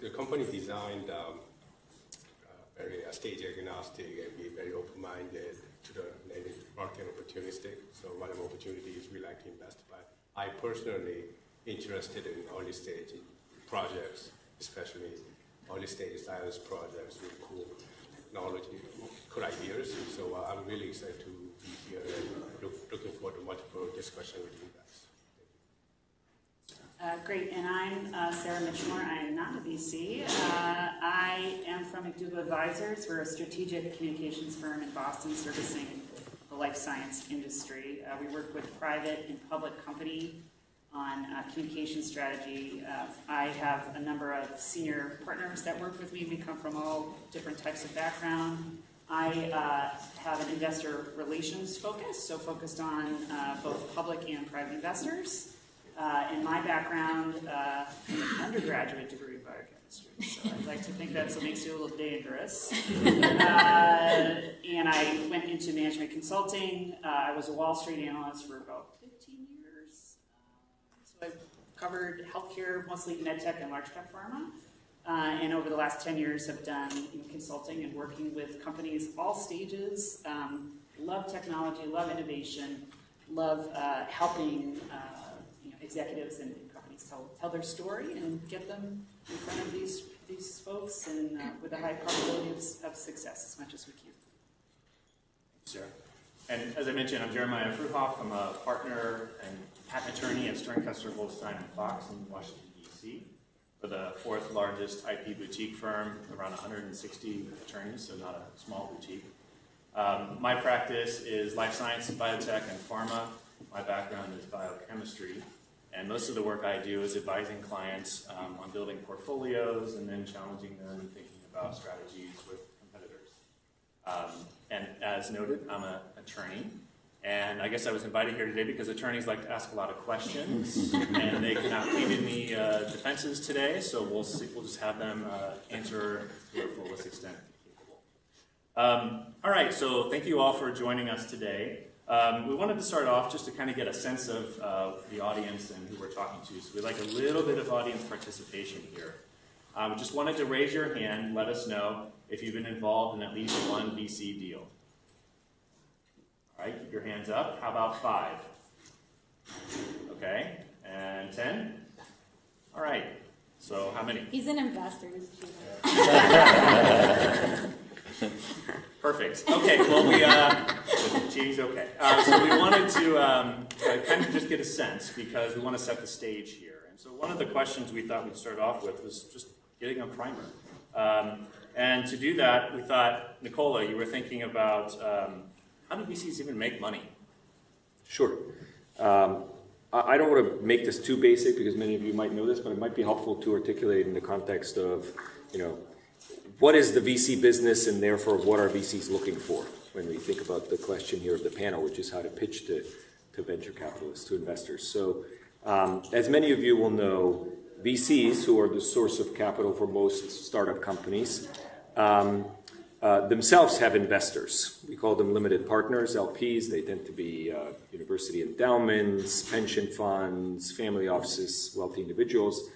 the company designed very stage agnostic and be very open-minded to the market opportunistic. So whatever opportunities we like to invest. But I personally interested in early stage projects, especially early stage science projects with cool technology, cool ideas. So I'm really excited to be here and looking forward to multiple discussion with you guys. Great, and I'm Sara Michelmore. I am not a VC. I am from McDougall Advisors. We're a strategic communications firm in Boston servicing the life science industry. We work with private and public company on communication strategy. I have a number of senior partners that work with me. We come from all different types of background. I have an investor relations focus, so focused on both public and private investors. In my background, I have an undergraduate degree in biochemistry, so I'd like to think that's what makes you a little dangerous. And I went into management consulting. I was a Wall Street analyst for about 15 years. So I've covered healthcare, mostly medtech and large cap pharma. And over the last 10 years, have done consulting and working with companies all stages. Love technology, love innovation, love helping executives and companies tell their story and get them in front of these folks and with a high probability of success as much as we can. Sure. And as I mentioned, I'm Jeremiah Freuauf. I'm a partner and patent attorney at Stern Custer Goldstein & Fox in Washington, D.C. We're the fourth largest IP boutique firm, around 160 attorneys, so not a small boutique. My practice is life science, biotech, and pharma. My background is biochemistry. And most of the work I do is advising clients on building portfolios and then challenging them and thinking about strategies with competitors. And as noted, I'm an attorney. And I guess I was invited here today because attorneys like to ask a lot of questions. And they cannot plead any defenses today, so we'll just have them answer to their fullest extent capable. All right, so thank you all for joining us today. We wanted to start off just to kind of get a sense of the audience and who we're talking to. So we'd like a little bit of audience participation here. We just wanted to raise your hand, let us know if you've been involved in at least one VC deal. All right, keep your hands up. How about 5? Okay, and 10? All right, so how many? He's an investor. Perfect. Okay, well, geez, okay. So we wanted to kind of just get a sense because we want to set the stage here. And so one of the questions we thought we'd start off with was just getting a primer. And to do that, we thought, Nikola, you were thinking about how do VCs even make money? Sure. I don't want to make this too basic because many of you might know this, but it might be helpful to articulate in the context of, what is the VC business and therefore what are VCs looking for when we think about the question here of the panel, which is how to pitch to venture capitalists, to investors. So as many of you will know, VCs, who are the source of capital for most startup companies, themselves have investors. We call them limited partners, LPs. They tend to be university endowments, pension funds, family offices, wealthy individuals.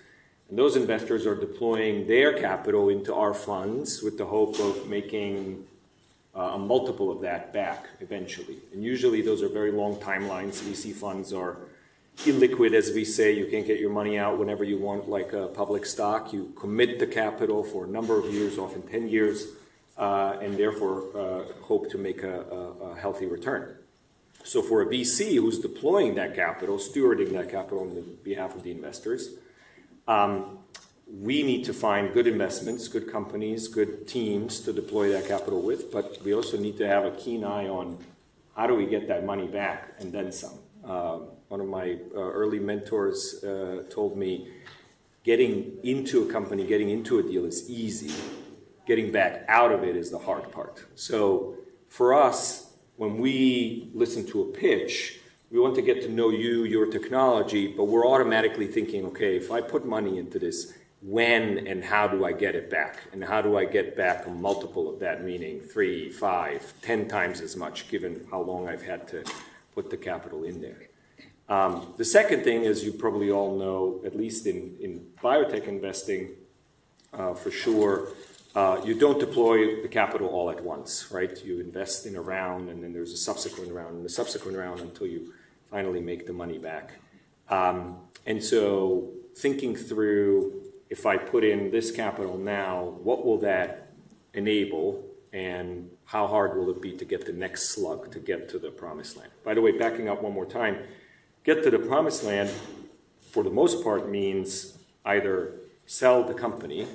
And those investors are deploying their capital into our funds with the hope of making a multiple of that back eventually. And usually those are very long timelines. VC funds are illiquid, as we say. You can't get your money out whenever you want, like a public stock. You commit the capital for a number of years, often 10 years, and therefore hope to make a healthy return. So for a VC who's deploying that capital, stewarding that capital on behalf of the investors, we need to find good investments, good companies, good teams to deploy that capital with, but we also need to have a keen eye on how do we get that money back and then some. One of my early mentors told me getting into a company, getting into a deal is easy. Getting back out of it is the hard part. So for us, when we listen to a pitch, we want to get to know you, your technology, but we're automatically thinking, okay, if I put money into this, when and how do I get it back? And how do I get back a multiple of that, meaning 3, 5, 10 times as much, given how long I've had to put the capital in there. The second thing, as you probably all know, at least in biotech investing, for sure. You don't deploy the capital all at once, right? You invest in a round, and then there's a subsequent round, and the subsequent round until you finally make the money back. And so thinking through, if I put in this capital now, what will that enable, and how hard will it be to get the next slug, to get to the promised land? By the way, backing up one more time, get to the promised land, for the most part, means either sell the company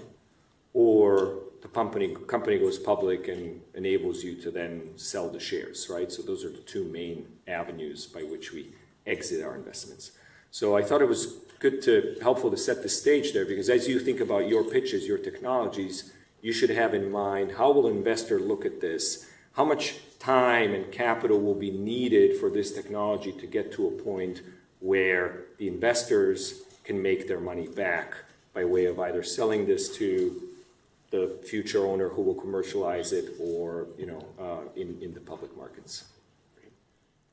or the company goes public and enables you to then sell the shares, right? So those are the two main avenues by which we exit our investments. So I thought it was helpful to set the stage there, because as you think about your pitches, your technologies, you should have in mind, how will an investor look at this? How much time and capital will be needed for this technology to get to a point where the investors can make their money back by way of either selling this to the future owner who will commercialize it, or in the public markets.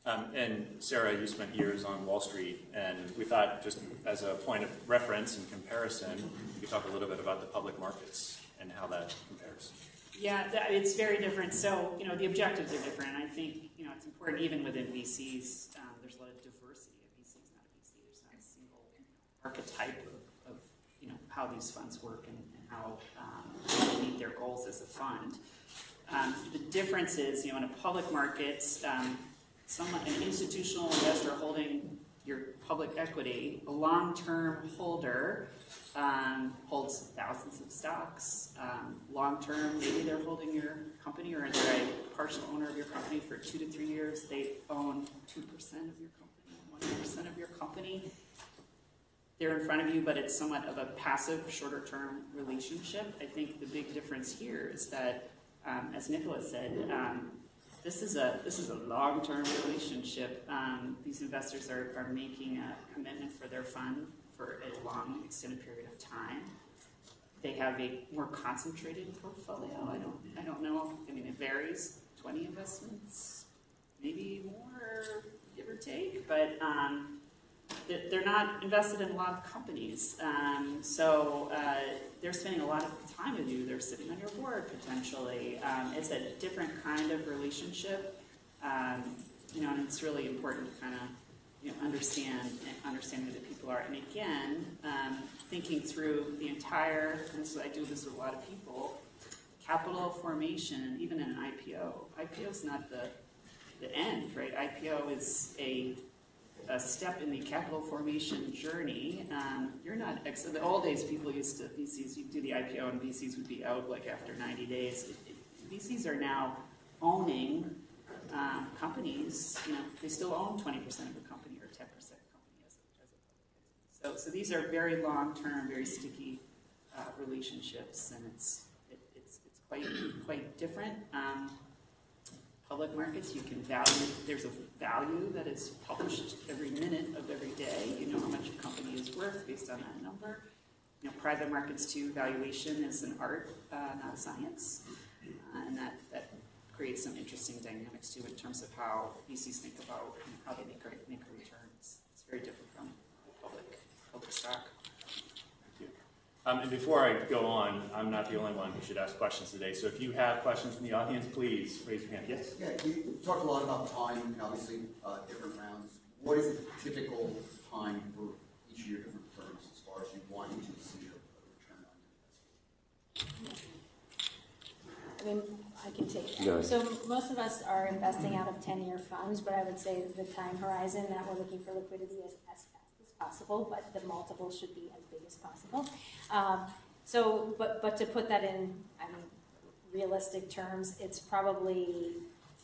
And Sara, you spent years on Wall Street, and we thought, just as a point of reference and comparison, you could talk a little bit about the public markets and how that compares. Yeah, it's very different. So, the objectives are different. I think, it's important even within VCs, there's a lot of diversity. A VC is not a VC. There's not a single archetype of how these funds work and how they meet their goals as a fund. The difference is, in a public market, an institutional investor holding your public equity, a long-term holder holds thousands of stocks. Long-term, maybe they're holding your company, or they're a partial owner of your company for 2 to 3 years. They own 2% of your company, 1% of your company. They're in front of you, but it's somewhat of a passive, shorter-term relationship. I think the big difference here is that, as Nikola said, this is a long-term relationship. These investors are making a commitment for their fund for a long, extended period of time. They have a more concentrated portfolio. I don't know. I mean, it varies. 20 investments, maybe more, give or take. But they're not invested in a lot of companies. So they're spending a lot of time with you. They're sitting on your board, potentially. It's a different kind of relationship. And it's really important to kind of understand who the people are. And again, thinking through the entire, and so I do this with a lot of people, capital formation, even in an IPO. IPO is not the end, right? IPO is a step in the capital formation journey. You're not, in the old days, people used to, VCs, you'd do the IPO and VCs would be out like after 90 days. VCs are now owning companies. They still own 20% of the company or 10% of the company as a public entity. So these are very long-term, very sticky relationships, and it's quite different. Public markets, you can value, there's a value that is published every minute of every day. You know how much a company is worth based on that number. Private markets too, valuation is an art, not a science. And that creates some interesting dynamics too in terms of how VCs think about how they make a return. It's very different from public stock. And before I go on, I'm not the only one who should ask questions today. So if you have questions from the audience, please raise your hand. Yes? Yeah, you talked a lot about time and obviously different rounds. What is the typical time for each of your different firms as far as you wanting to see a return on investment? I mean, I can take that. So most of us are investing out of 10-year funds, but I would say the time horizon that we're looking for liquidity is as fast as possible, but the multiple should be as big as possible. But to put that in, realistic terms, it's probably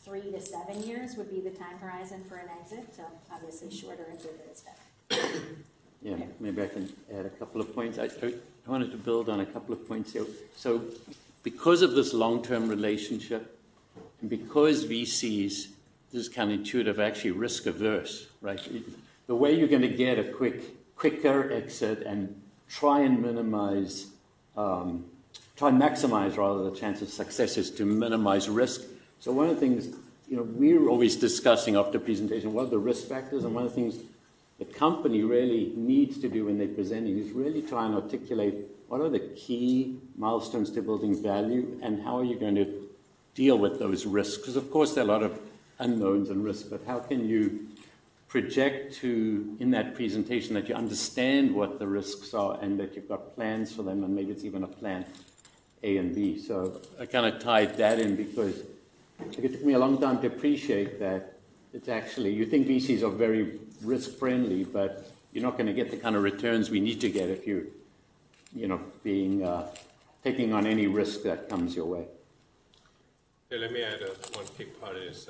3 to 7 years would be the time horizon for an exit. So obviously shorter and bigger is better. Yeah, maybe I can add a couple of points. I wanted to build on a couple of points here. So because of this long-term relationship, and because VCs, this is counterintuitive, actually risk-averse, right? The way you're going to get a quicker exit and try and maximize rather the chance of success is to minimize risk. So one of the things, we're always discussing after presentation, what are the risk factors? And one of the things the company really needs to do when they're presenting is really try and articulate what are the key milestones to building value and how are you going to deal with those risks. Because, of course, there are a lot of unknowns and risks, but how can you project to, in that presentation, that you understand what the risks are and that you've got plans for them, and maybe it's even a plan A and B. So I kind of tied that in because it took me a long time to appreciate that it's actually, you think VCs are very risk-friendly, but you're not going to get the kind of returns we need to get if you're, taking on any risk that comes your way. Yeah, let me add one quick part is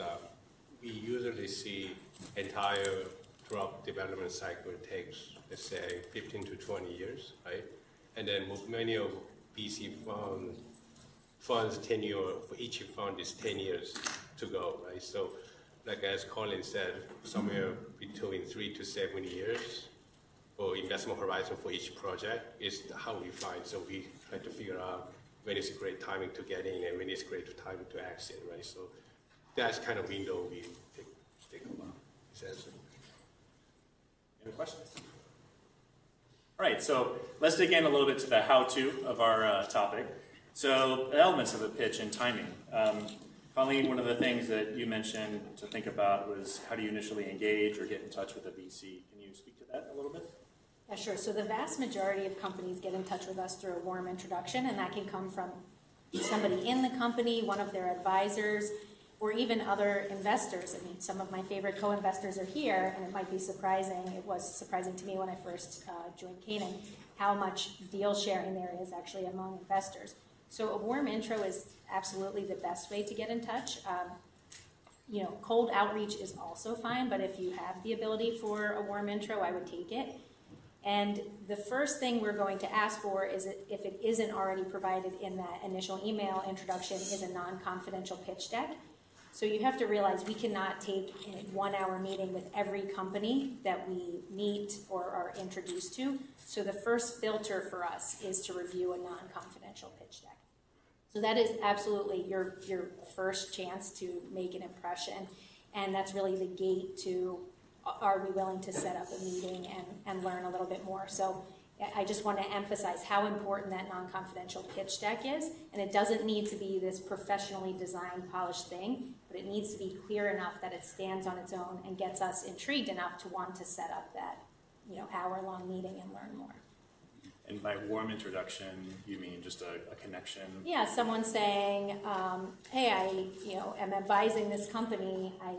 we usually see entire drug development cycle takes, let's say, 15 to 20 years, right? And then many of VC funds tenure for each fund is 10 years to go, right? So, like as Colleen said, somewhere between 3 to 7 years for investment horizon for each project is how we find. So we try to figure out when is a great timing to get in and when is a great timing to exit, right? So that's kind of window we take about. Any questions? All right, so let's dig in a little bit to the how-to of our topic. So the elements of the pitch and timing. Colleen, one of the things that you mentioned to think about was how do you initially engage or get in touch with a VC? Can you speak to that a little bit? Yeah, sure. So the vast majority of companies get in touch with us through a warm introduction, and that can come from somebody in the company, one of their advisors, or even other investors. I mean, some of my favorite co-investors are here, and it might be surprising. It was surprising to me when I first joined Canaan how much deal sharing there is actually among investors. So a warm intro is absolutely the best way to get in touch. Cold outreach is also fine, but if you have the ability for a warm intro, I would take it. And the first thing we're going to ask for is, if it isn't already provided in that initial email introduction, is a non-confidential pitch deck. So you have to realize we cannot take a 1-hour meeting with every company that we meet or are introduced to. So the first filter for us is to review a non-confidential pitch deck. So that is absolutely your first chance to make an impression. And that's really the gate to, are we willing to set up a meeting and learn a little bit more? So I just want to emphasize how important that non-confidential pitch deck is. And it doesn't need to be this professionally designed, polished thing, but it needs to be clear enough that it stands on its own and gets us intrigued enough to want to set up that hour-long meeting and learn more. And by warm introduction, you mean just a connection? Yeah, someone saying, hey, I am advising this company. I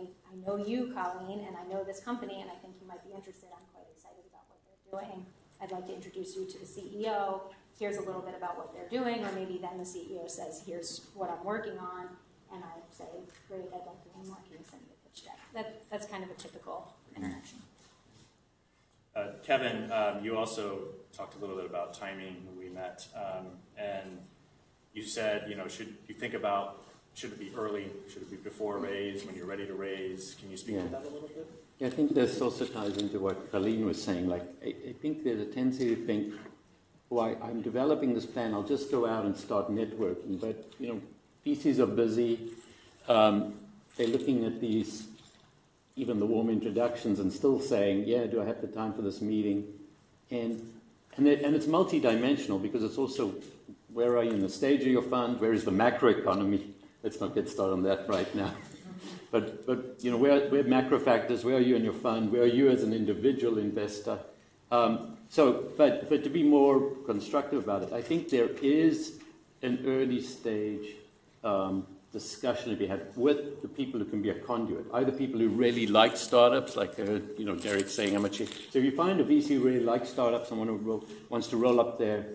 know you, Colleen, and I know this company, and I think you might be interested. I'm quite excited about what they're doing. I'd like to introduce you to the CEO. Here's a little bit about what they're doing, or maybe then the CEO says, here's what I'm working on, and I say, great, I'd like to learn more. Can you send me a pitch deck? That's kind of a typical interaction. Kevin, you also talked a little bit about timing when we met, and you said, should you think about, should it be early, should it be before raise, when you're ready to raise? Can you speak to that a little bit? Yeah, I think this also ties into what Colleen was saying. Like, I think there's a tendency to think, I'm developing this plan, I'll just go out and start networking. But, VCs are busy. They're looking at these, even the warm introductions, and still saying, yeah, do I have the time for this meeting? And it's multidimensional, because it's also, where are you in the stage of your fund? Where is the macroeconomy? Let's not get started on that right now. But where macro factors? Where are you in your fund? Where are you as an individual investor? But to be more constructive about it, I think there is an early stage discussion to be had with the people who can be a conduit, either people who really like startups, like Derek saying how much. So if you find a VC who really likes startups, someone who wants to roll up their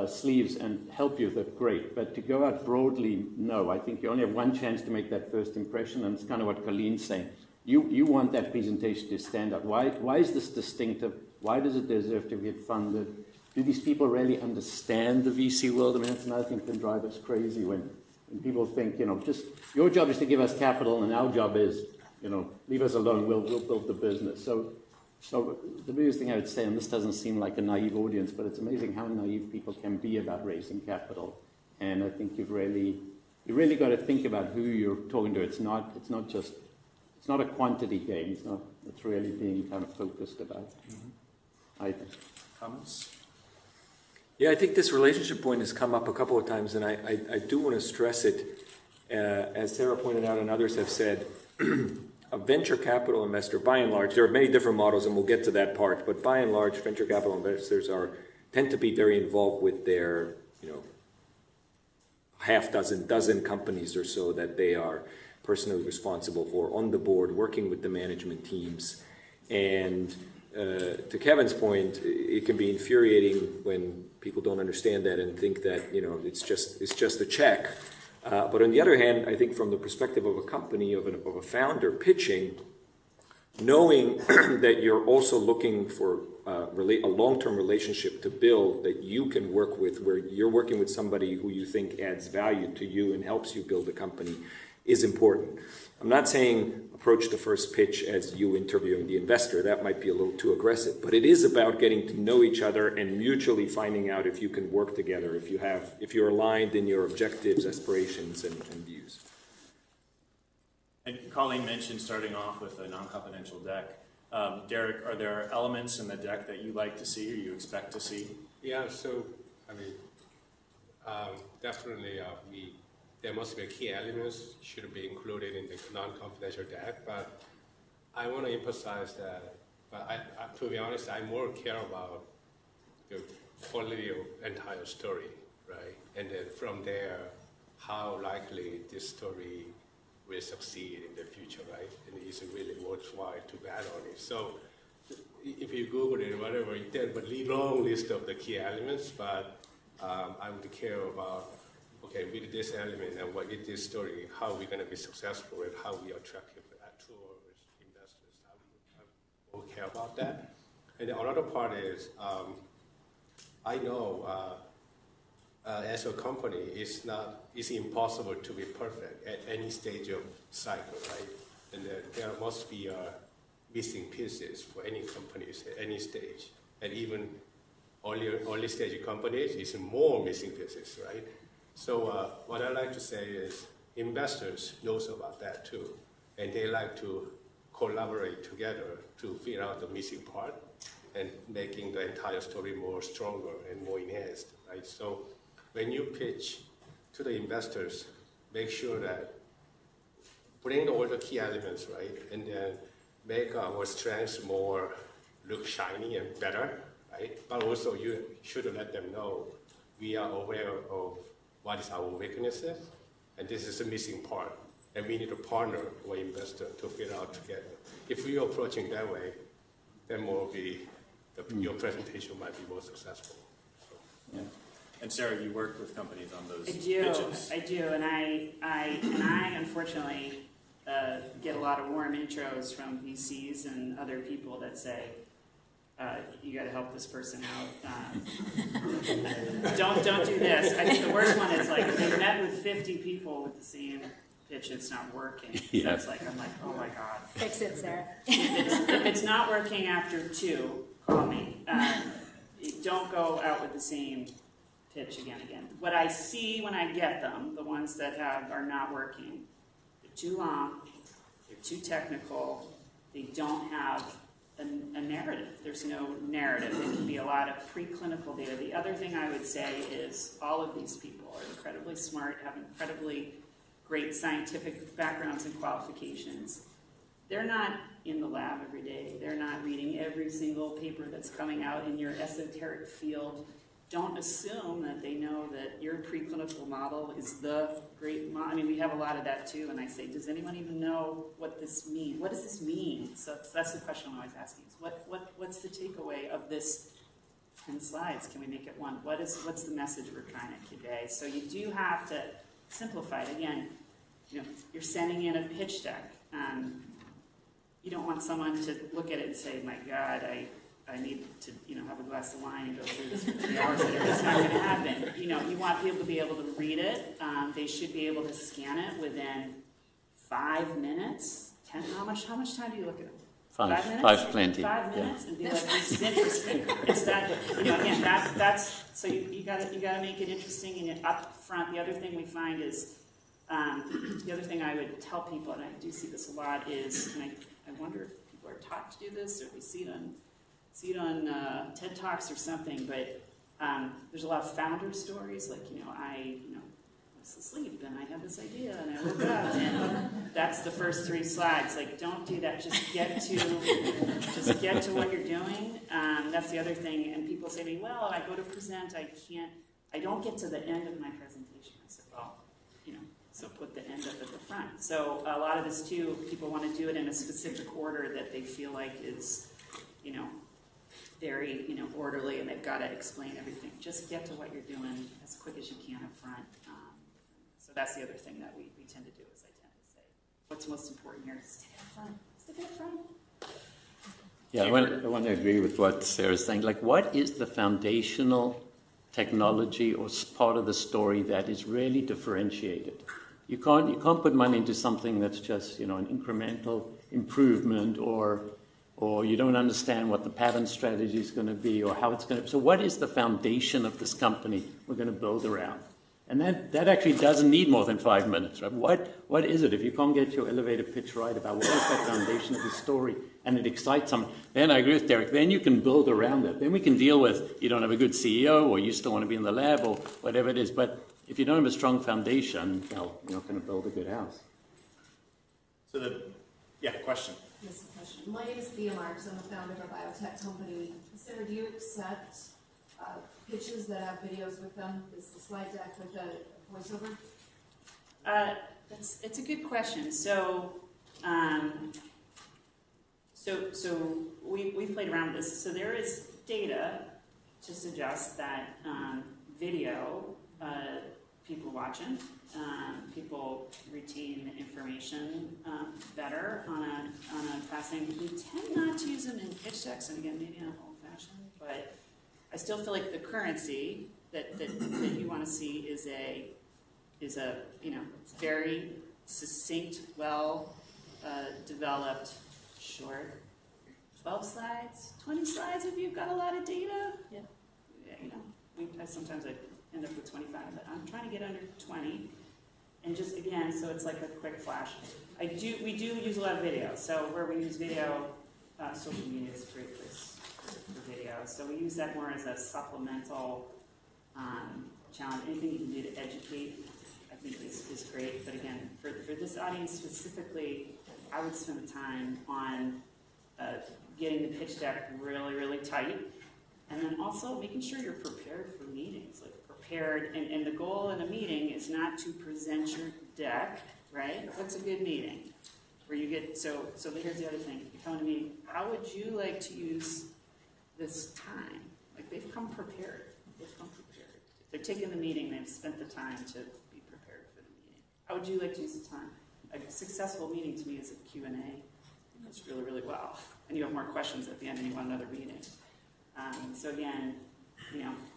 sleeves and help you with it, great. But to go out broadly, no. I think you only have one chance to make that first impression, and it's kind of what Colleen's saying. You want that presentation to stand out. Why is this distinctive? Why does it deserve to get funded? Do these people really understand the VC world? I mean, that's another thing that can drive us crazy when people think, just your job is to give us capital, and our job is, leave us alone. We'll build the business. So the biggest thing I would say, and this doesn't seem like a naive audience, but it's amazing how naive people can be about raising capital. And I think you've really got to think about who you're talking to. It's not a quantity game. It's not that's really being kind of focused about. I think. Comments? Yeah, I think this relationship point has come up a couple of times, and I do want to stress it. As Sara pointed out and others have said, a venture capital investor, by and large, there are many different models, and we'll get to that part, but by and large, venture capital investors tend to be very involved with their, half dozen companies or so that they are personally responsible for on the board, working with the management teams. And to Kevin's point, it can be infuriating when people don't understand that and think that it's just a check. But on the other hand, I think from the perspective of a company, of a founder pitching, knowing that you're also looking for a long-term relationship to build that you can work with, where you're working with somebody who you think adds value to you and helps you build a company, is important. I'm not saying approach the first pitch as you interviewing the investor. That might be a little too aggressive, but it is about getting to know each other and mutually finding out if you can work together, if you're aligned in your objectives, aspirations, and views. And Colleen mentioned starting off with a non-confidential deck. Derek, are there elements in the deck that you like to see or you expect to see? Yeah, so, definitely there must be key elements should be included in the non-confidential deck, but I want to emphasize that, to be honest, I more care about the quality of entire story, right? And then from there, how likely this story will succeed in the future, right? And is it really worthwhile to bet on it? So if you Google it, whatever, there's a long list of the key elements, but I would care about, okay, with this element and what is this story, how we're going to be successful and how we are attractive to our investors. I will care about that. And the another part is, I know as a company, it's impossible to be perfect at any stage of cycle, right? And there must be missing pieces for any companies at any stage. And even early stage companies, it's more missing pieces, right? So what I like to say is investors knows about that too. And they like to collaborate together to figure out the missing part and making the entire story more stronger and more enhanced, right? So when you pitch to the investors, make sure that bring all the key elements, right? And then make our strengths more look shiny and better, right? But also you should let them know we are aware of what is our weaknesses, and this is a missing part. And we need a partner or investor to figure out together. If we are approaching that way, then your presentation might be more successful. So. Yeah. And Sara, you work with companies on those pitches. I do, and I unfortunately get a lot of warm intros from VCs and other people that say, you got to help this person out. Don't do this. I think the worst one is like they met with 50 people with the same pitch. It's not working. Yeah. So I'm like, oh my god. Fix it, Sara. If it's not working after 2, call me. Don't go out with the same pitch again. What I see when I get them, the ones that are not working, they're too long, they're too technical, they don't have a narrative. There's no narrative. There can be a lot of preclinical data. The other thing I would say is all of these people are incredibly smart, have incredibly great scientific backgrounds and qualifications. They're not in the lab every day. They're not reading every single paper that's coming out in your esoteric field. Don't assume that they know that your preclinical model is the great model. I mean, we have a lot of that too, and I say, does anyone even know what this means? What does this mean? So that's the question I'm always asking, is what's the takeaway of this 10 slides? Can we make it 1? What's the message we're trying to convey? So you do have to simplify it. Again, you're sending in a pitch deck. You don't want someone to look at it and say, my God, I need to, have a glass of wine and go through this for 3 hours. It's not going to happen. You want people to be able to read it. They should be able to scan it within 5 minutes. 10. How much time do you look at it? 5 minutes? 5 plenty. 5 minutes, and be like, this is interesting. It's that. Again, that's. So you got to make it interesting and up front. The other thing we find is, the other thing I would tell people, and I do see this a lot, is, and I wonder if people people are taught to do this, or they see it on TED Talks or something. But there's a lot of founder stories, like I was asleep and I had this idea and I woke up, and that's the first 3 slides. Like, don't do that. Just get to what you're doing. That's the other thing. And people say to me, well, I go to present, I don't get to the end of my presentation. I said, well, so put the end up at the front. So a lot of this too, people want to do it in a specific order that they feel like is, very, orderly, and they've got to explain everything. Just get to what you're doing as quick as you can up front. So that's the other thing that we tend to do, is I tend to say, what's most important here? Stick it up front. Stick it up front. Yeah, I want to agree with what Sarah's saying. Like, what is the foundational technology or part of the story that is really differentiated? You can't put money into something that's just an incremental improvement, or you don't understand what the patent strategy is going to be, or how it's going to. So what is the foundation of this company we're going to build around? And that actually doesn't need more than 5 minutes, right? What is it? If you can't get your elevator pitch right about what is that foundation of the story, and it excites someone, then I agree with Derek, then you can build around it. Then we can deal with, you don't have a good CEO, or you still want to be in the lab, or whatever it is. But if you don't have a strong foundation, well, you're not going to build a good house. So question. Yes, question. My name is Thea Marks. I'm the founder of a biotech company. Sarah, do you accept pitches that have videos with them? Is the slide deck with a voiceover? It's a good question. So, we've played around with this. So there is data to suggest that video, people watching, people retain information better on a passing. We tend not to use them in pitch decks, and again, maybe I'm old-fashioned, but I still feel like the currency that you want to see is a very succinct, well developed, short, 12 slides, 20 slides if you've got a lot of data. Yeah, sometimes I end up with 25, but I'm trying to get under 20. And just again, so it's like a quick flash. We do use a lot of video. So where we use video, social media is a great place for video. So we use that more as a supplemental challenge. Anything you can do to educate, I think is great. But again, for this audience specifically, I would spend the time on getting the pitch deck really, really tight. And then also making sure you're prepared for meetings, and the goal in a meeting is not to present your deck, right? What's a good meeting? Where you get, so here's the other thing. You come to me, how would you like to use this time? Like, they've come prepared. If they're taking the meeting, they've spent the time to be prepared for the meeting. How would you like to use the time? A successful meeting to me is a Q&A. It goes really, really well. And you have more questions at the end and you want another meeting. So again,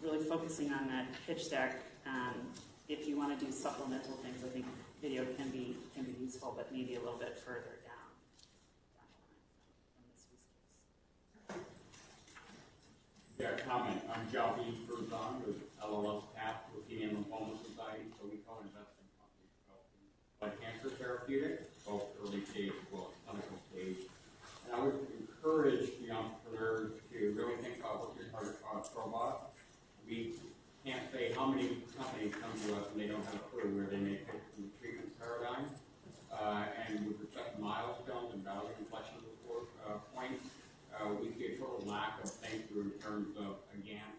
really focusing on that pitch deck. If you want to do supplemental things, I think video can be useful, but maybe a little bit further down from this use case. Yeah, comment. I'm Jeremiah Freuauf with LLS Path, Leukemia and Lymphoma Society, so we co-invest in companies developing blood cancer therapeutics, both early stage as well as clinical stage. And I would encourage the entrepreneurs to really think about what your target product profile. We can't say how many companies come to us and they don't have a clue where they may fit in the treatment paradigm. And with respect to milestones and value inflection points, we see a total lack of think-through in terms of, again,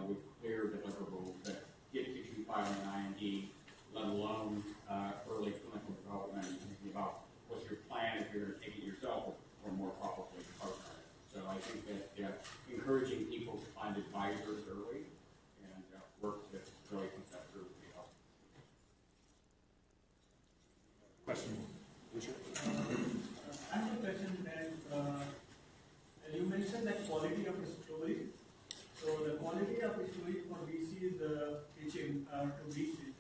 with clear deliverables that get you filing an IND, let alone early clinical development, and thinking about what's your plan if you're going to take it yourself or more probably partner. So I think that encouraging people to find advisors early and work to really think that through would be helpful. Question. I have a question that you mentioned that quality of a story. So the quality of a story for VC is the pitching to VC.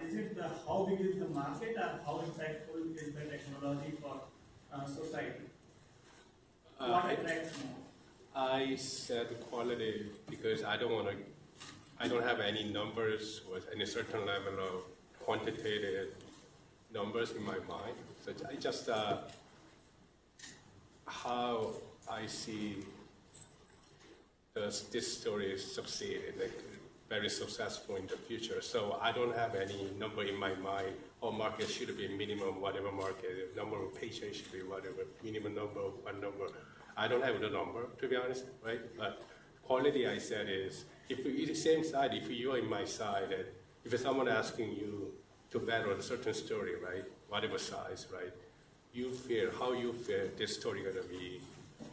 Is it how big is the market, or how impactful is the technology for society? What attracts more? I said quality because I don't have any numbers with any certain level of quantitative numbers in my mind. So I just how I see this story succeed, like very successful in the future. So I don't have any number in my mind. Or market should be minimum whatever market, number of patients should be whatever, minimum number, one number. I don't have the number, to be honest, right? But quality, I said, is if you're the same side, if you're in my side, and if someone asking you to bet on a certain story, right, whatever size, right, you feel how you feel this story going to be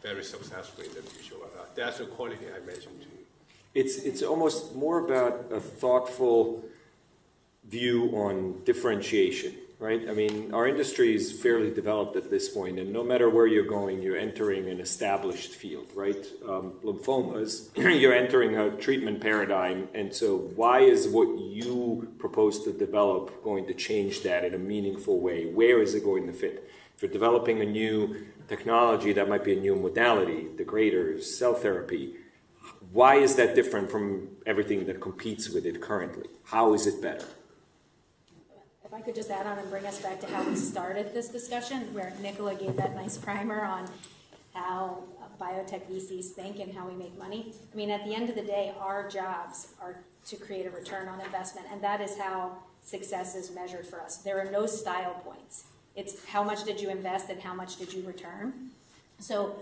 very successful in the future or not. That's the quality I mentioned to you. It's almost more about a thoughtful view on differentiation, right? I mean, our industry is fairly developed at this point, and no matter where you're going, you're entering an established field, right? Lymphomas, you're entering a treatment paradigm, and so why is what you propose to develop going to change that in a meaningful way? Where is it going to fit? If you're developing a new technology, that might be a new modality, degraders, cell therapy. Why is that different from everything that competes with it currently? How is it better? If I could just add on and bring us back to how we started this discussion, where Nikola gave that nice primer on how biotech VCs think and how we make money. I mean, at the end of the day, our jobs are to create a return on investment, and that is how success is measured for us. There are no style points. It's how much did you invest and how much did you return. So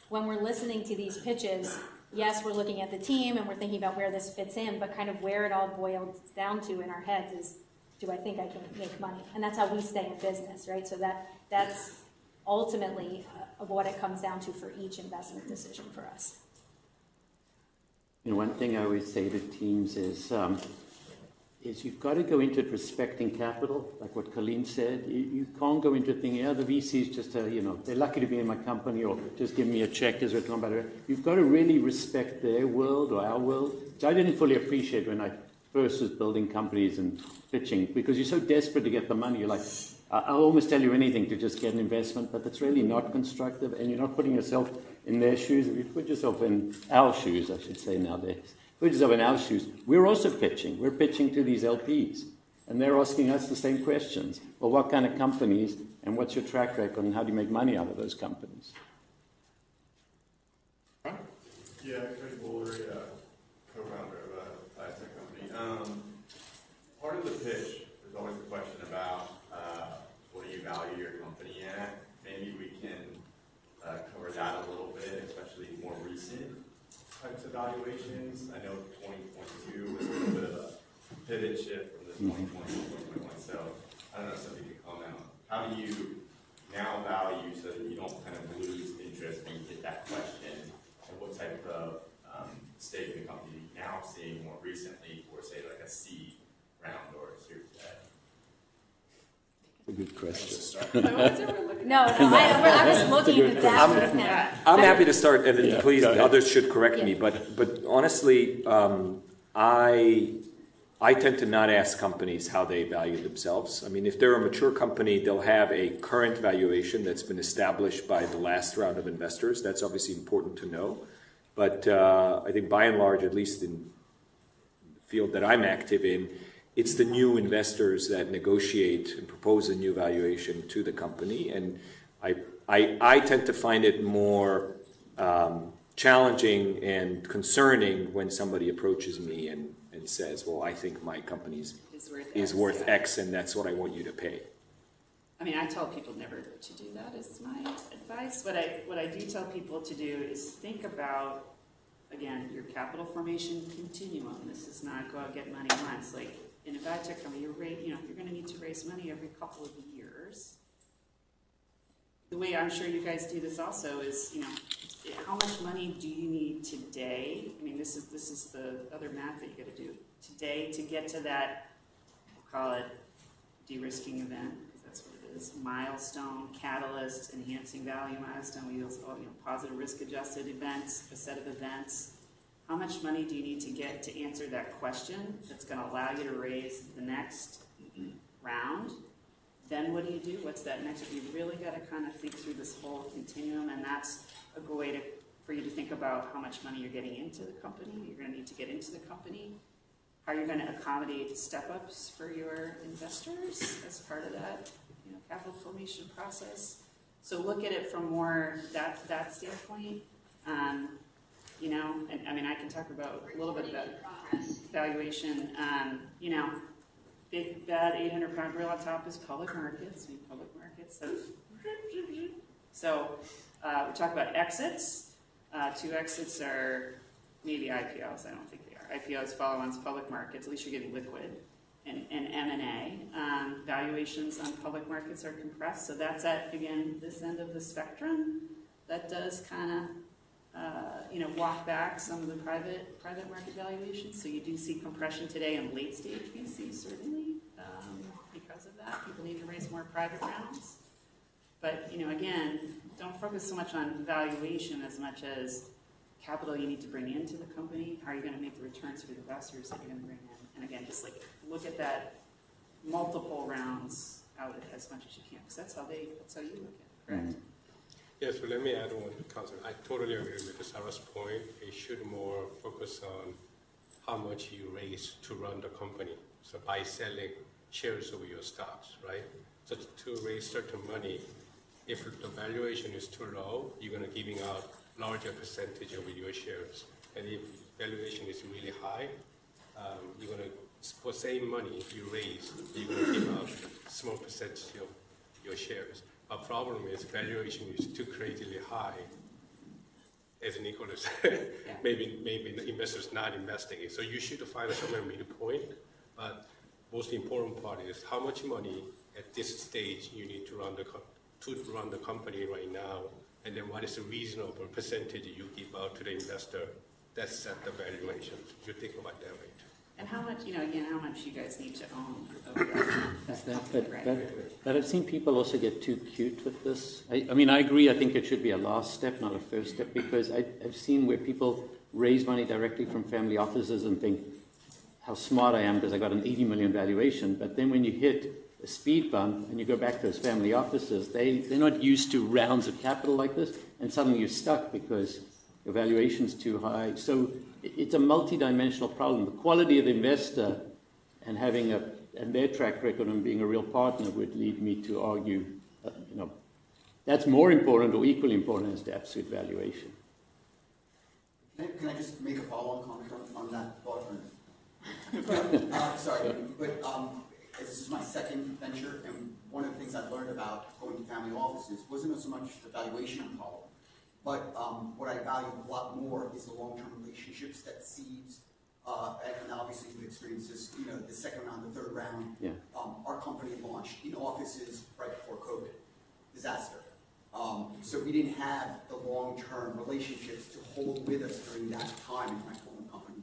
when we're listening to these pitches, yes, we're looking at the team and we're thinking about where this fits in, but kind of where it all boils down to in our heads is, do I think I can make money? And that's how we stay in business, right? So that's ultimately what it comes down to for each investment decision for us. You know, one thing I always say to teams is you've got to go into it respecting capital, like what Colleen said. You can't go into thinking, the VC's just, they're lucky to be in my company or just give me a check as we're talking about it. You've got to really respect their world or our world, which I didn't fully appreciate when I first was building companies and pitching, because you're so desperate to get the money. You're like, I'll almost tell you anything to just get an investment, but that's really not constructive, and you're not putting yourself in their shoes. If you put yourself in our shoes, I should say nowadays, put yourself in our shoes, we're also pitching. We're pitching to these LPs, and they're asking us the same questions. Well, what kind of companies, and what's your track record, and how do you make money out of those companies? Yeah, Craig Woolery, co-founder of a biotech company. Part of the pitch, there's always a question about what do you value your company at? Maybe we can cover that a little bit, especially more recent types of valuations. I know 2022 was a little bit of a pivot shift from the 2020 to 2021. So I don't know if somebody could comment on how do you now value so that you don't kind of lose interest when you get that question, and what type of stake in the company are you now seeing more recently for, say, like a seed round or a Series A? A good question. No, I was looking at that now. I'm happy to start, and then please, others should correct me. But honestly, I tend to not ask companies how they value themselves. I mean, if they're a mature company, they'll have a current valuation that's been established by the last round of investors. That's obviously important to know. But I think by and large, at least in the field that I'm active in, it's the new investors that negotiate and propose a new valuation to the company. And I tend to find it more challenging and concerning when somebody approaches me and says, well, I think my company is worth X, and that's what I want you to pay. I mean, I tell people never to do that is my advice. What I do tell people to do is think about, again, your capital formation continuum. This is not go out and get money once. Like in a biotech company, you're going to need to raise money every couple of years. The way I'm sure you guys do this also is, how much money do you need today? I mean, this is the other math that you got to do today to get to that, we'll call it de-risking event, because that's what it is. Milestone, catalyst, enhancing value milestone. We also, positive risk-adjusted events, a set of events. How much money do you need to get to answer that question that's going to allow you to raise the next round? Then what do you do? What's that next? You really got to kind of think through this whole continuum, and that's a good way for you to think about how much money you're getting into the company, you're going to need to get into the company, how you're going to accommodate step-ups for your investors as part of that capital formation process. So look at it from more that standpoint. You know, and I mean, I can talk about a little bit about valuation. You know, big bad 800-pound gorilla on top is public markets. I mean, public markets have. So we talk about exits. 2 exits are maybe IPOs. I don't think they are. IPOs follow on public markets. At least you're getting liquid. And M&A. Valuations on public markets are compressed. So that's at, again, this end of the spectrum. That does kind of, you know, walk back some of the private market valuations. So you do see compression today in late stage VC, certainly, because of that. People need to raise more private rounds. But, you know, again, don't focus so much on valuation as much as capital you need to bring into the company. How are you going to make the returns for the investors that you're going to bring in? And again, just like look at that multiple rounds out as much as you can, because that's how you look at it, correct? Yes, but let me add one concept. I totally agree with Sarah's point. It should more focus on how much you raise to run the company. So by selling shares of your stocks, right? So to raise certain money, if the valuation is too low, you're going to giving out larger percentage of your shares. And if valuation is really high, you're going to, for same money you raise, you're going to give out small percentage of your shares. Our problem is valuation is too crazily high. As Nikola said, maybe the investors not investing it. So you should find somewhere midpoint. But most important part is how much money at this stage you need to run the company right now, and then what is the reasonable percentage you give out to the investor. That's set the valuation. You think about that, right? And how much, you know, again, how much you guys need to own of that. But I've seen people also get too cute with this. I mean, I agree. I think it should be a last step, not a first step, because I've seen where people raise money directly from family offices and think, how smart I am because I got an 80 million valuation. But then when you hit a speed bump and you go back to those family offices, they're not used to rounds of capital like this, and suddenly you're stuck because your valuation's too high. So it's a multi-dimensional problem. The quality of the investor and having and their track record on being a real partner would lead me to argue, you know, that's more important or equally important as the absolute valuation. Can I just make a follow-on comment on that thought? Sorry, but this is my second venture, and one of the things I've learned about going to family offices wasn't so much the valuation problem, but what I value a lot more is the long-term relationships that seeds, and obviously we've experienced this, you know, the second round, the third round. Yeah. Our company launched in offices right before COVID, disaster. So we didn't have the long-term relationships to hold with us during that time in my former company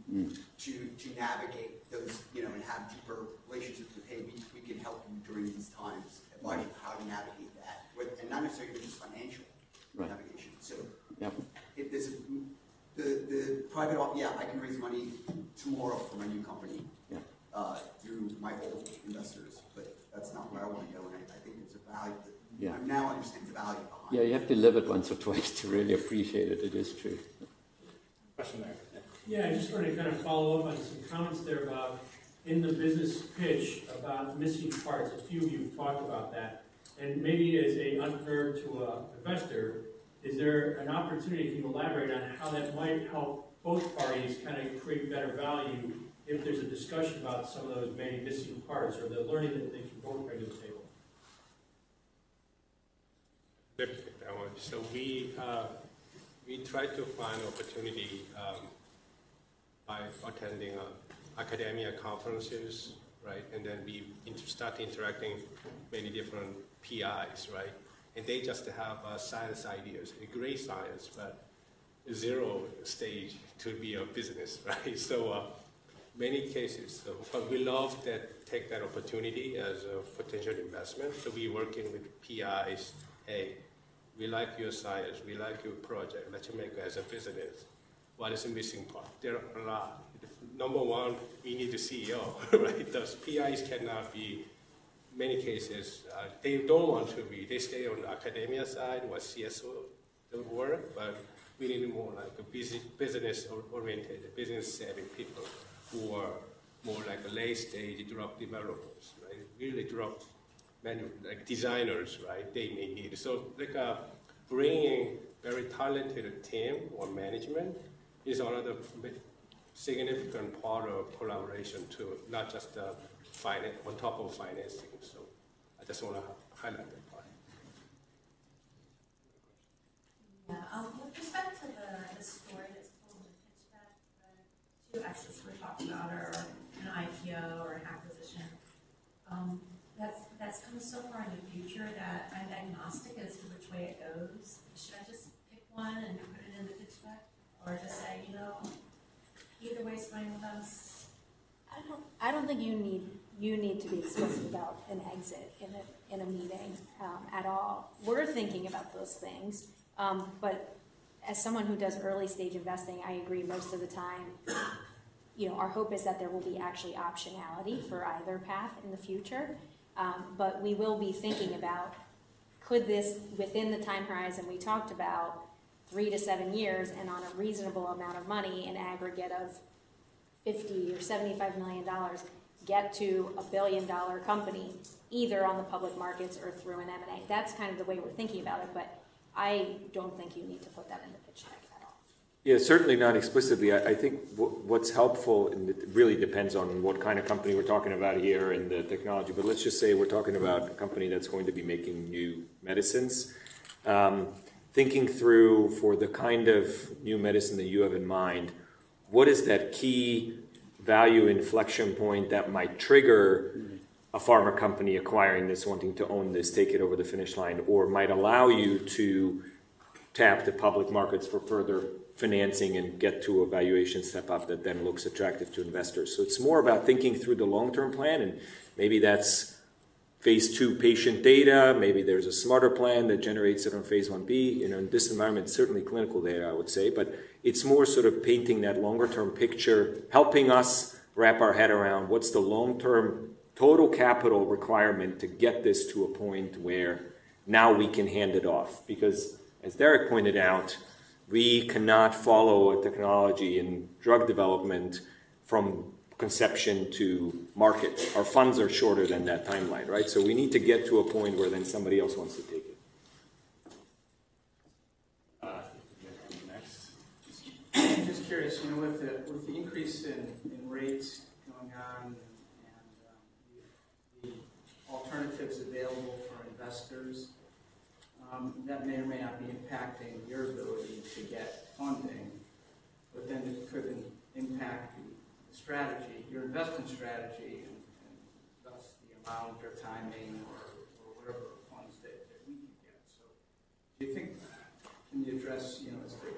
to navigate those, you know, and have deeper relationships with, hey, we can help you during these times, advise you how to navigate that, and not necessarily just financial navigation. So if there's the private, I can raise money tomorrow for my new company through my old investors, but that's not where I want to go, and I think there's a value that I now understand the value behind it. Yeah, you have to live it once or twice to really appreciate it. It is true. Question there. Yeah, I just wanted to kind of follow up on some comments there about in the business pitch about missing parts. A few of you have talked about that. And maybe as a entrepreneur to an investor, is there an opportunity, can you elaborate on how that might help both parties kind of create better value if there's a discussion about some of those maybe missing parts or the learning that they can both bring to the table? Let me take that one. So we try to find opportunity by attending academia conferences, right? And then we start interacting many different PIs, right? And they just have science ideas, great science, but zero stage to be a business, right? So many cases, but we love that, take that opportunity as a potential investment. So we're working with PIs, hey, we like your science, we like your project, let's make it as a business. What is the missing part? There are a lot. Number one, we need a CEO, right? Those PIs cannot be, many cases, they don't want to be, they stay on the academia side or CSO work, but we need more like a business-oriented, business-savvy people who are more like a late-stage drug developers, right? Really drug like designers, right? They may need. So like bringing very talented team or management is another significant part of collaboration too, not just finance on top of financing. So I just want to highlight that part. Yeah, with respect to the story that's told in the pitch deck, the two exits we're talking about are an IPO or an acquisition. That's come so far in the future that I'm agnostic as to which way it goes. Should I just pick one and put it in the pitch deck, or just say, either way's fine with us? I don't think you need to be explicit about an exit in a meeting at all. We're thinking about those things, but as someone who does early stage investing, I agree most of the time. Our hope is that there will be actually optionality for either path in the future, but we will be thinking about, could this, within the time horizon we talked about, 3 to 7 years, and on a reasonable amount of money, an aggregate of $50 or $75 million, get to $1 billion company, either on the public markets or through an M&A. That's kind of the way we're thinking about it, but I don't think you need to put that in the pitch deck at all. Yeah, certainly not explicitly. I think what's helpful, and it really depends on what kind of company we're talking about here and the technology, but let's just say we're talking about a company that's going to be making new medicines. Thinking through, for the kind of new medicine that you have in mind, what is that key value inflection point that might trigger a pharma company acquiring this, wanting to own this, take it over the finish line, or might allow you to tap the public markets for further financing and get to a valuation step up that then looks attractive to investors. So it's more about thinking through the long-term plan, and maybe that's phase 2 patient data, maybe there's a smarter plan that generates it on phase 1B. In this environment, certainly clinical data, I would say, but it's more sort of painting that longer-term picture, helping us wrap our head around what's the long-term total capital requirement to get this to a point where now we can hand it off. Because, as Derek pointed out, we cannot follow a technology in drug development from conception to market. Our funds are shorter than that timeline, right? So we need to get to a point where then somebody else wants to take it. Next. I'm just curious, with the increase in rates going on and the alternatives available for investors, that may or may not be impacting your ability to get funding, but then it could impact strategy, your investment strategy, and thus the amount or timing or whatever funds that we can get. So do you think, can you address,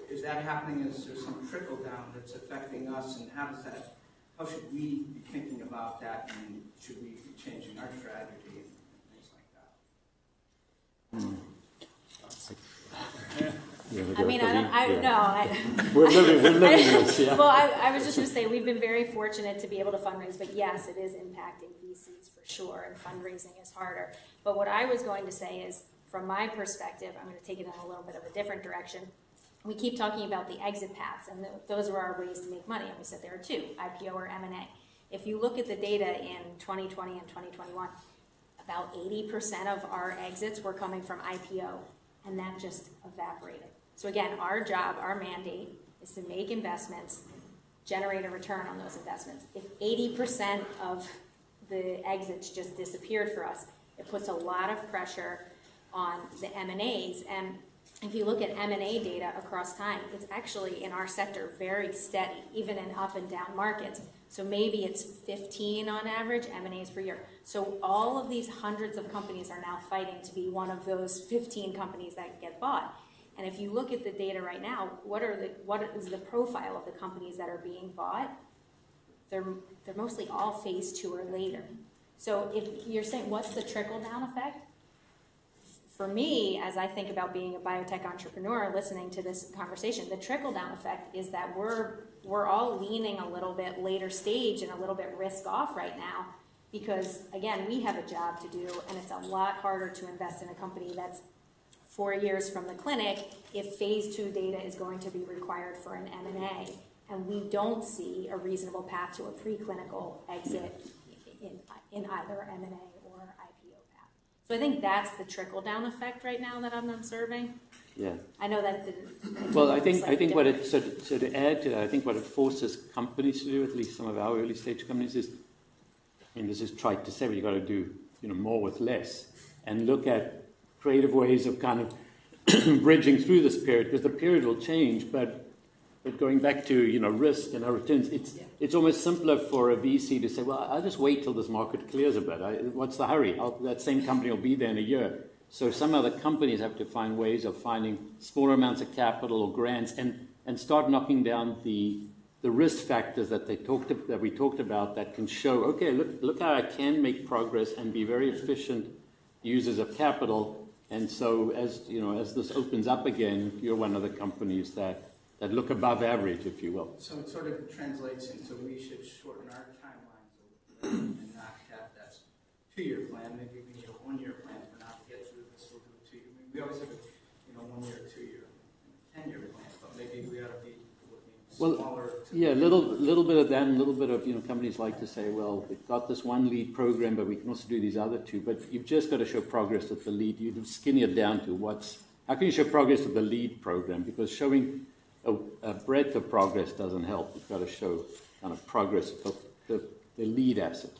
is that happening? Is there some trickle down that's affecting us, and how should we be thinking about that, and should we be changing our strategy and things like that? I mean, I don't know. We're living this, yeah. Well, I was just going to say, we've been very fortunate to be able to fundraise, but yes, it is impacting VCs for sure, and fundraising is harder. But what I was going to say is, from my perspective, I'm going to take it in a little bit of a different direction. We keep talking about the exit paths, and those are our ways to make money, and we said there are two, IPO or M&A. If you look at the data in 2020 and 2021, about 80% of our exits were coming from IPO, and that just evaporated. So again, our job, our mandate, is to make investments, generate a return on those investments. If 80% of the exits just disappeared for us, it puts a lot of pressure on the M&As. And if you look at M&A data across time, it's actually, in our sector, very steady, even in up and down markets. So maybe it's 15 on average M&As per year. So all of these hundreds of companies are now fighting to be one of those 15 companies that get bought. And if you look at the data right now, what is the profile of the companies that are being bought? They're mostly all phase 2 or later. So if you're saying, what's the trickle-down effect? For me, as I think about being a biotech entrepreneur, listening to this conversation, the trickle-down effect is that we're all leaning a little bit later stage and a little bit risk-off right now because, again, we have a job to do, and it's a lot harder to invest in a company that's 4 years from the clinic if phase 2 data is going to be required for an M&A, and we don't see a reasonable path to a preclinical exit in either M&A or IPO path. So I think that's the trickle-down effect right now that I'm observing. Yeah. I know that didn't. Well, I think what it, so to add to that, I think what it forces companies to do, at least some of our early stage companies, is, I mean, this is trite to say, but you've got to do, more with less, and look at creative ways of kind of bridging through this period, because the period will change, but going back to, risk and our returns, it's almost simpler for a VC to say, well, I'll just wait till this market clears a bit. What's the hurry? That same company will be there in a year. So some other companies have to find ways of finding smaller amounts of capital or grants and start knocking down the risk factors that we talked about that can show, okay, look how I can make progress and be very efficient users of capital. And so as this opens up again, you're one of the companies that look above average, if you will. So it sort of translates into we should shorten our timelines a little bit and not have that 2-year plan. Maybe we need a 1-year plan for now to get through this. We'll do a 2-year. I mean, we always have a 1-year, 2-year, 10-year plan, but maybe we ought to be smaller. Yeah, a little bit of that, and a little bit of companies like to say, well, we've got this one lead program, but we can also do these other 2. But you've just got to show progress with the lead. You skinny it down to how can you show progress with the lead program? Because showing a breadth of progress doesn't help. You've got to show kind of progress of the lead asset.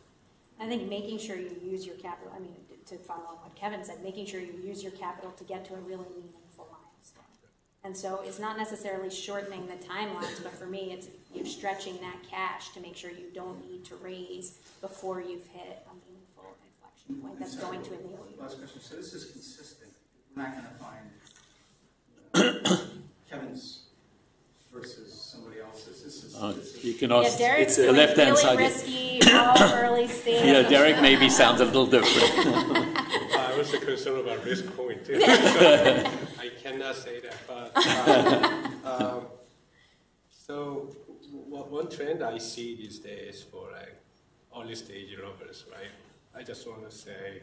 I think making sure you use your capital, I mean, to follow on what Kevin said, making sure you use your capital to get to a really meaningful milestone. And so it's not necessarily shortening the timelines, but for me, it's you're stretching that cash to make sure you don't need to raise before you've hit a meaningful inflection point that's going to enable you. Last question. So this is consistent. We're not going to find Kevin's versus somebody else's. This is you can ask. Derek's it's the left-hand really side. Risky, all early stage. Yeah, Derek maybe sounds a little different. I was concerned about risk point. So I cannot say that, but so one trend I see these days for early stage developers, right? I just want to say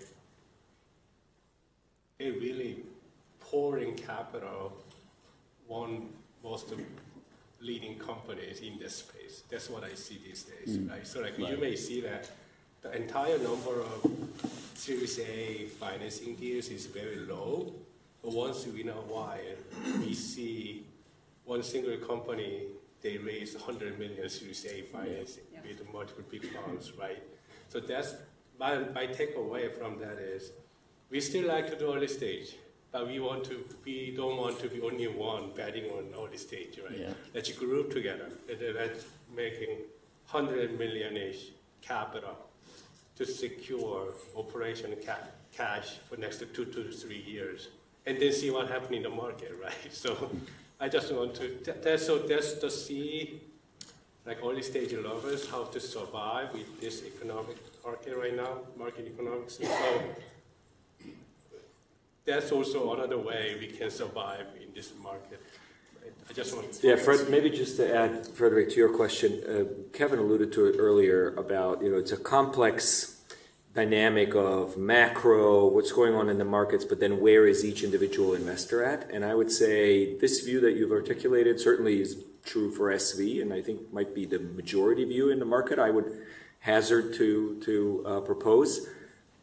they're really pouring capital on most of leading companies in this space. That's what I see these days, right? So you may see that the entire number of Series A financing deals is very low, but once in a while, we see one single company, they raise 100 million Series A financing with multiple big funds, right? So that's my takeaway from that is we still like to do early stage. But we don't want to be only one betting on early stage, right? Yeah. Let's group together. Let's making 100 million-ish capital to secure operation cash for next 2 to 3 years, and then see what happens in the market, right? So I just want to that's to see early stage developers how to survive with this economic market right now, market economics. So that's also another way we can survive in this market. Right? I just want to... Yeah, Fred, maybe just to add, Frederick, to your question, Kevin alluded to it earlier about, it's a complex dynamic of macro, what's going on in the markets, but then where is each individual investor at? And I would say this view that you've articulated certainly is true for SV, and I think might be the majority view in the market. I would hazard to propose.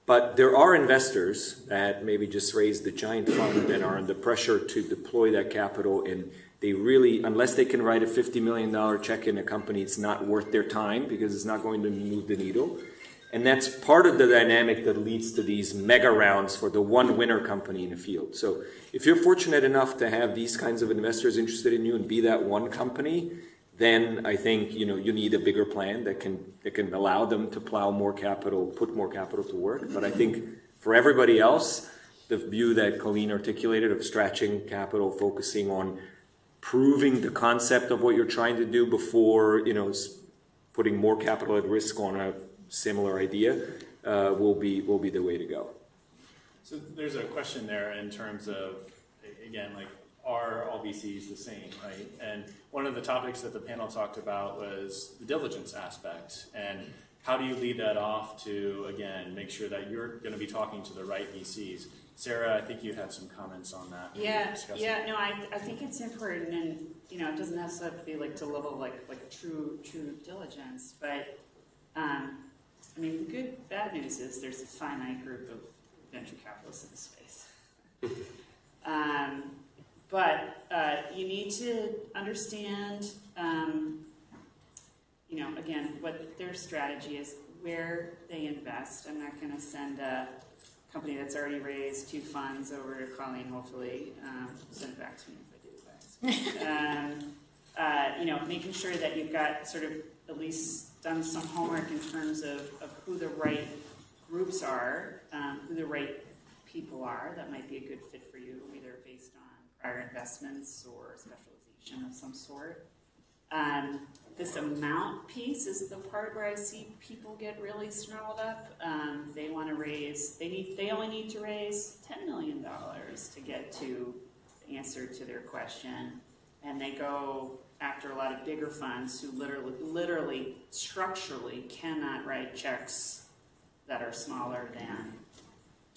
But there are investors that maybe just raised the giant fund and are under pressure to deploy that capital, and they really, unless they can write a $50 million check in a company, it's not worth their time because it's not going to move the needle. And that's part of the dynamic that leads to these mega rounds for the one winner company in the field. So if you're fortunate enough to have these kinds of investors interested in you and be that one company, then I think you need a bigger plan that can allow them to plow more capital, put more capital to work. But I think for everybody else, the view that Colleen articulated of stretching capital, focusing on proving the concept of what you're trying to do before putting more capital at risk on a similar idea will be the way to go. So there's a question there in terms of, again, are all VCs the same, right? And one of the topics that the panel talked about was the diligence aspect, and how do you lead that off to, again, make sure that you're going to be talking to the right VCs? Sarah, I think you had some comments on that. No, I think it's important, and it doesn't necessarily have to be to level like true diligence, but the bad news is there's a finite group of venture capitalists in the space. But you need to understand, again, what their strategy is, where they invest. I'm not going to send a company that's already raised 2 funds over to Colleen, hopefully. Send it back to me if I do. Making sure that you've got sort of at least done some homework in terms of who the right groups are, who the right people are that might be a good fit for you, either based on prior investments or specialization of some sort. This amount piece is the part where I see people get really snarled up. They want to raise, they only need to raise $10 million to get to the answer to their question. And they go after a lot of bigger funds who literally structurally cannot write checks that are smaller than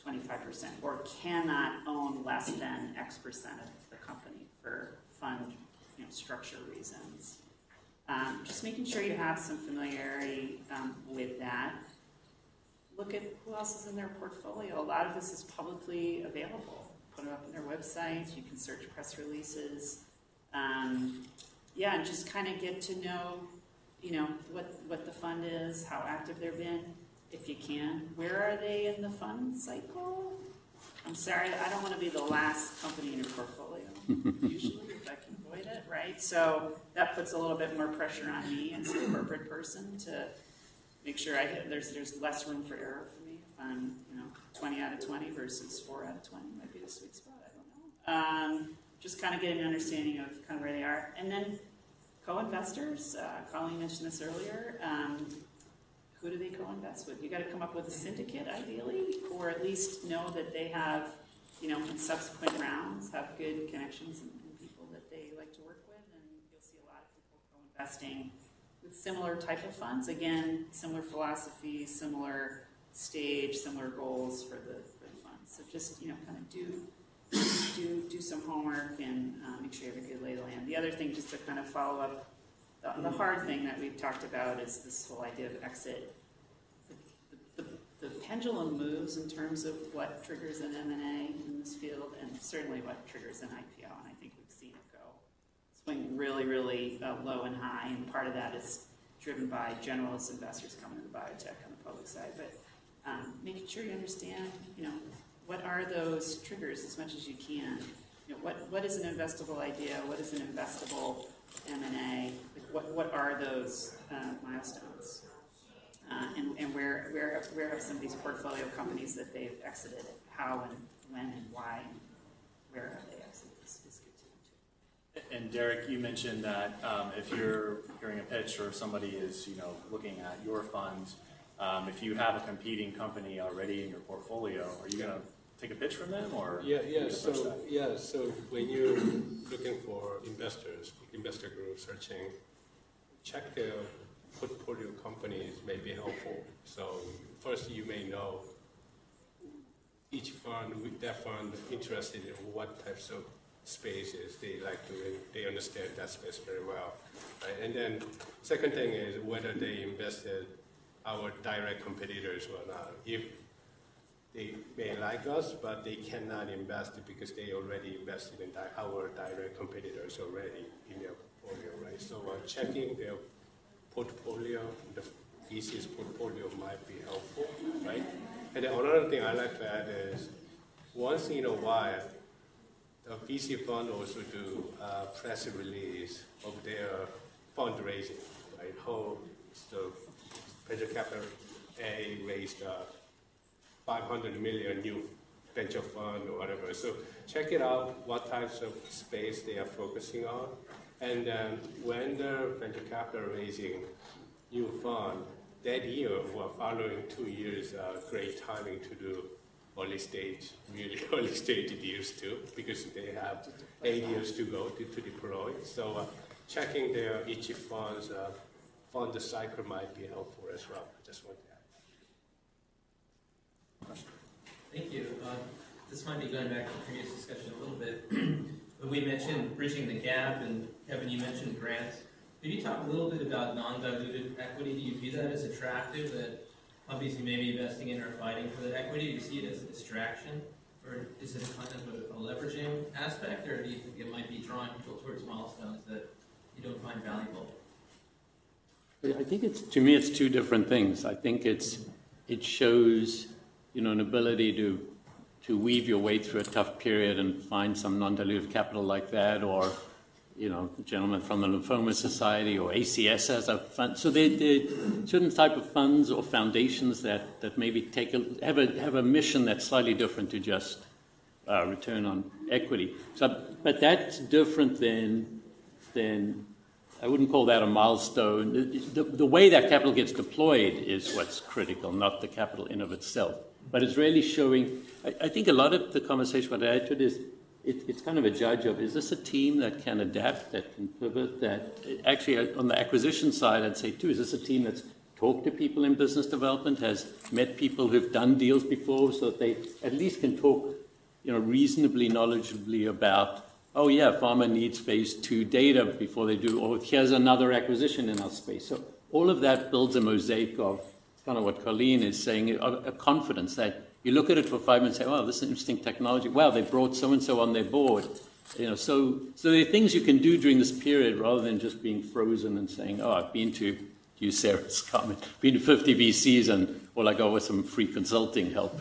25% or cannot own less than X% of the company for fund structure reasons. Just making sure you have some familiarity with that. Look at who else is in their portfolio. A lot of this is publicly available. Put it up on their website. You can search press releases. And just kind of get to know, what the fund is, how active they've been, if you can. Where are they in the fund cycle? I'm sorry, I don't want to be the last company in your portfolio, usually, if I can avoid it, right? So that puts a little bit more pressure on me as a corporate person to make sure there's less room for error for me. If I'm, 20 out of 20 versus 4 out of 20 might be the sweet spot, I don't know. Just kind of getting an understanding of kind of where they are. And then co-investors, Colleen mentioned this earlier. Who do they co-invest with? You got to come up with a syndicate, ideally, or at least know that they have, in subsequent rounds, have good connections and people that they like to work with. And you'll see a lot of people co-investing with similar type of funds. Again, similar philosophy, similar stage, similar goals for the funds. So just, kind of do some homework and make sure you have a good lay of the land. The other thing, just to kind of follow up, the hard thing that we've talked about is this whole idea of exit. The pendulum moves in terms of what triggers an M&A in this field, and certainly what triggers an IPO, and I think we've seen it go swing really, really low and high, and part of that is driven by generalist investors coming into biotech on the public side, but making sure you understand, what are those triggers as much as you can. What is an investable idea? What is an investable M&A? What are those milestones? And where have some of these portfolio companies that they've exited? How and when and why? And where have they exited? Is good to know too. And Derek, you mentioned that if you're hearing a pitch or somebody is looking at your funds, if you have a competing company already in your portfolio, are you going to take a pitch from them, or So when you're looking for investors, investor groups searching, check their portfolio companies may be helpful. So first, you may know each fund, with that fund, interested in what types of spaces they like to. They understand that space very well, right? And then second thing is whether they invested our direct competitors or not. If they may like us, but they cannot invest because they already invested in our direct competitors already in their portfolio, right? So checking their portfolio, the VC's portfolio might be helpful, right? And then another thing I like to add is, once in a while, the VC fund also do a press release of their fundraising, right? How the venture capital A raised 500 million new venture fund or whatever. So check it out, what types of space they are focusing on. And then when the venture capital raising new fund, that year or following 2 years, great timing to do early stage, really early stage deals too, because they have 8 years to go to deploy. So checking their each fund's fund cycle might be helpful as well. Just want to add. Thank you. This might be going back to the previous discussion a little bit, but we mentioned bridging the gap, and Kevin, you mentioned grants. Could you talk a little bit about non-dilutive equity? Do you view that as attractive, that companies you may be investing in are fighting for that equity? Do you see it as a distraction? Or is it a kind of a leveraging aspect, or do you think it might be drawing people towards milestones that you don't find valuable? I think to me, it's two different things. I think it shows, an ability to weave your way through a tough period and find some non-dilutive capital like that, or, the gentleman from the Lymphoma Society or ACS as a fund. So there are certain type of funds or foundations that maybe have a mission that's slightly different to just return on equity. But that's different than I wouldn't call that a milestone. The way that capital gets deployed is what's critical, not the capital in of itself. But it's really showing, I think a lot of the conversation what I had to it is, it's kind of a judge of, is this a team that can adapt, that can pivot, that actually on the acquisition side, I'd say too, is this a team that's talked to people in business development, has met people who've done deals before, so that they at least can talk, reasonably knowledgeably about, oh yeah, pharma needs phase 2 data before they do, or here's another acquisition in our space. So all of that builds a mosaic of kind of what Colleen is saying, a confidence that you look at it for 5 minutes and say, wow, this is an interesting technology. Wow, they brought so-and-so on their board. So there are things you can do during this period rather than just being frozen and saying, oh, I've been to use Sarah's comment, been to 50 VCs and all I got was some free consulting help.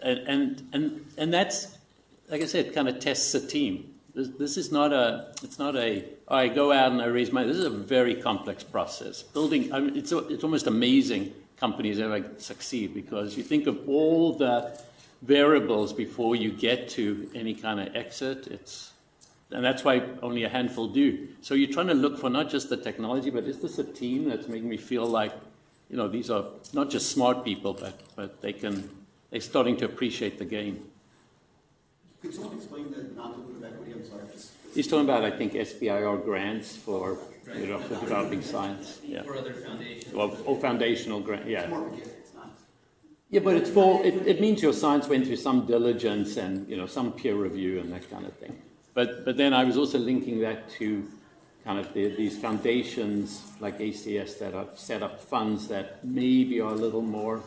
And that's, like I said, kind of tests a team. This is not I go out and I raise money. This is a very complex process. Building, it's almost amazing companies ever succeed because you think of all the variables before you get to any kind of exit. And that's why only a handful do. So you're trying to look for not just the technology, but is this a team that's making me feel like, these are not just smart people, but they're starting to appreciate the game. Could someone explain the non-dilutive equity? I'm sorry. He's talking about, I think, SBIR grants for developing science. Yeah. Or other foundations. Or foundational grant. Yeah. It's more of a gift. It's not. Yeah, but it means your science went through some diligence and some peer review and that kind of thing. But then I was also linking that to kind of these foundations like ACS that have set up funds that maybe are a little more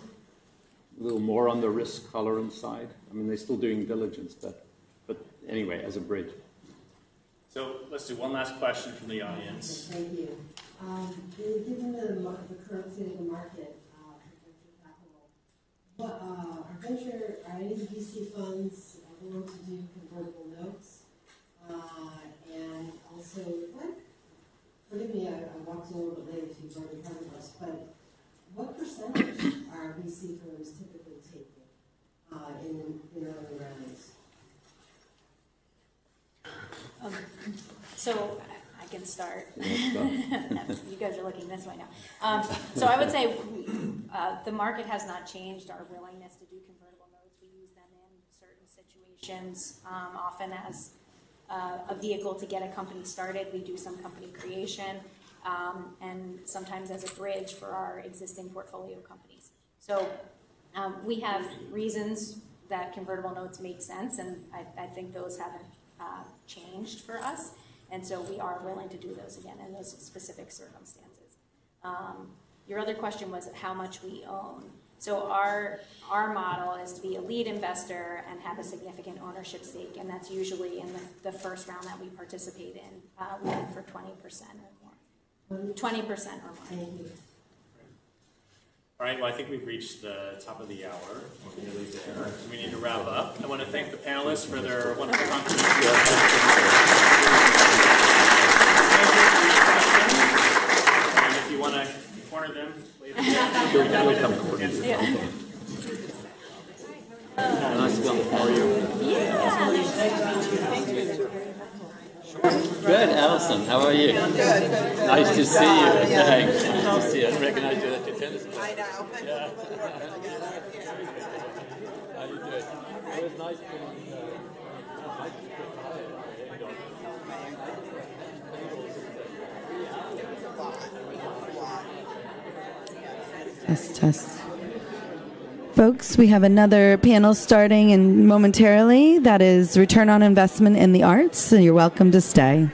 on the risk tolerance side. I mean, they're still doing diligence, but anyway, as a bridge. So let's do one last question from the audience. Thank you. Given the current state of the market for venture capital, are any VC funds willing to do convertible notes? And also, forgive me, I walked in a little bit late if you've already covered this, but what percentage are VC firms typically taking in early rounds? So I can start. You guys are looking this way now. So I would say the market has not changed our willingness to do convertible notes. We use them in certain situations, often as a vehicle to get a company started. We do some company creation, and sometimes as a bridge for our existing portfolio companies. So we have reasons that convertible notes make sense, and I think those haven't changed for us. And so we are willing to do those again in those specific circumstances. Your other question was how much we own. So our model is to be a lead investor and have a significant ownership stake, and that's usually in the first round that we participate in, we look for 20% or more. 20% or more. Thank you. All right, well, I think we've reached the top of the hour. We're nearly there. So we need to wrap up. I want to thank the panelists for their wonderful contributions. And if you want to corner them, later. Nice to be on the panel. How are you? Good, Alison. How are you? Good. Nice to see you. Thanks. Nice to see you. I didn't recognize you at your tennis match. I know. Yeah. How you doing? It was nice to Test. Folks, we have another panel starting momentarily. That is return on investment in the arts. So you're welcome to stay.